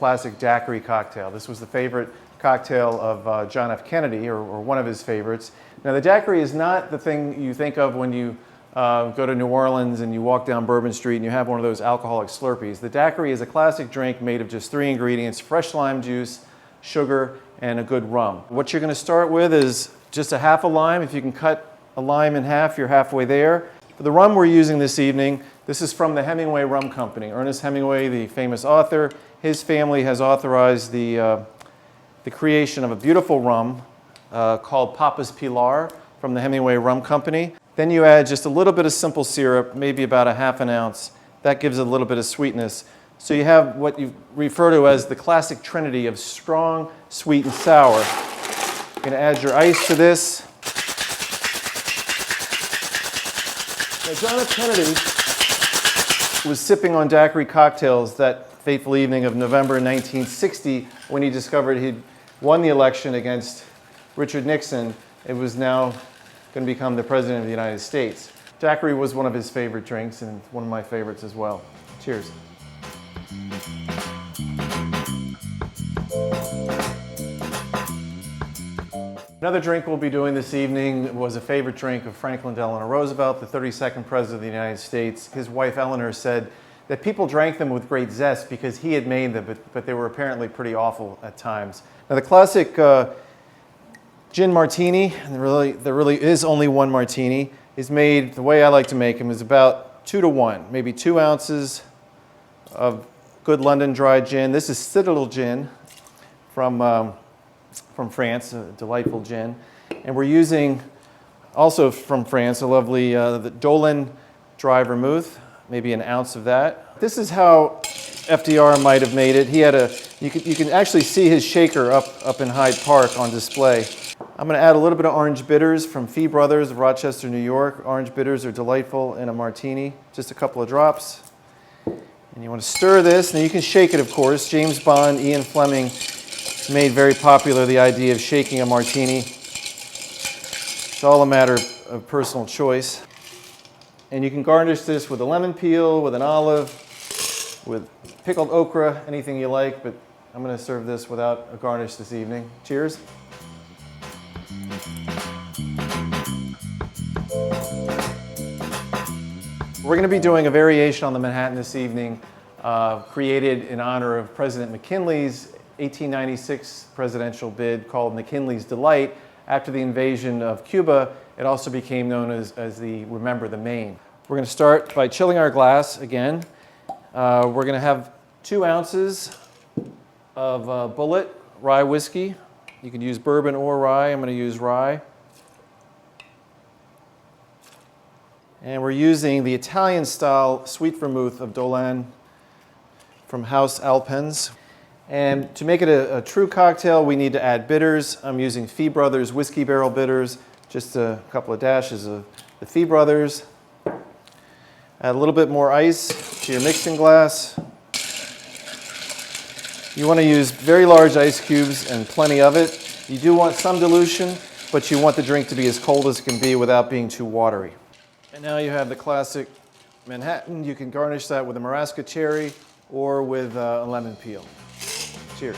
classic daiquiri cocktail. This was the favorite cocktail of John F. Kennedy, or one of his favorites. Now, the daiquiri is not the thing you think of when you go to New Orleans and you walk down Bourbon Street and you have one of those alcoholic Slurpees. The daiquiri is a classic drink made of just 3 ingredients: fresh lime juice, sugar, and a good rum. What you're going to start with is just a half a lime. If you can cut a lime in half, you're halfway there. For the rum we're using this evening, this is from the Hemingway Rum Company. Ernest Hemingway, the famous author, his family has authorized the creation of a beautiful rum called Papa's Pilar from the Hemingway Rum Company. Then you add just a little bit of simple syrup, maybe about a half an ounce. That gives a little bit of sweetness. So you have what you refer to as the classic trinity of strong, sweet, and sour. You're going to add your ice to this. Now, John F. Kennedy was sipping on daiquiri cocktails that fateful evening of November 1960 when he discovered he'd won the election against Richard Nixon. It was now going to become the President of the United States. Daiquiri was one of his favorite drinks and one of my favorites as well. Cheers. Another drink we'll be doing this evening was a favorite drink of Franklin Delano Roosevelt, the 32nd President of the United States. His wife Eleanor said that people drank them with great zest because he had made them, but they were apparently pretty awful at times. Now, the classic gin martini, and there really is only one martini, is made, the way I like to make them, is about 2 to 1, maybe 2 ounces of good London dry gin. This is Citadel gin from France, a delightful gin. And we're using, also from France, a lovely the Dolin dry vermouth, maybe an ounce of that. This is how FDR might have made it. He had you can actually see his shaker up in Hyde Park on display. I'm going to add a little bit of orange bitters from Fee Brothers of Rochester, New York. Orange bitters are delightful in a martini. Just a couple of drops. And you want to stir this. Now you can shake it, of course. James Bond, Ian Fleming made very popular the idea of shaking a martini. It's all a matter of personal choice. And you can garnish this with a lemon peel, with an olive, with pickled okra, anything you like, but I'm going to serve this without a garnish this evening. Cheers. We're going to be doing a variation on the Manhattan this evening, created in honor of President McKinley's 1896 presidential bid called McKinley's Delight. After the invasion of Cuba, it also became known as the Remember the Maine. We're going to start by chilling our glass again. We're going to have 2 ounces of Bullet rye whiskey. You can use bourbon or rye. I'm going to use rye. And we're using the Italian-style sweet vermouth of Dolin from House Alpens. And to make it a true cocktail, we need to add bitters. I'm using Fee Brothers whiskey barrel bitters, just a couple of dashes of the Fee Brothers. Add a little bit more ice to your mixing glass. You want to use very large ice cubes and plenty of it. You do want some dilution, but you want the drink to be as cold as it can be without being too watery. And now you have the classic Manhattan. You can garnish that with a Marasca cherry or with a lemon peel. Cheers.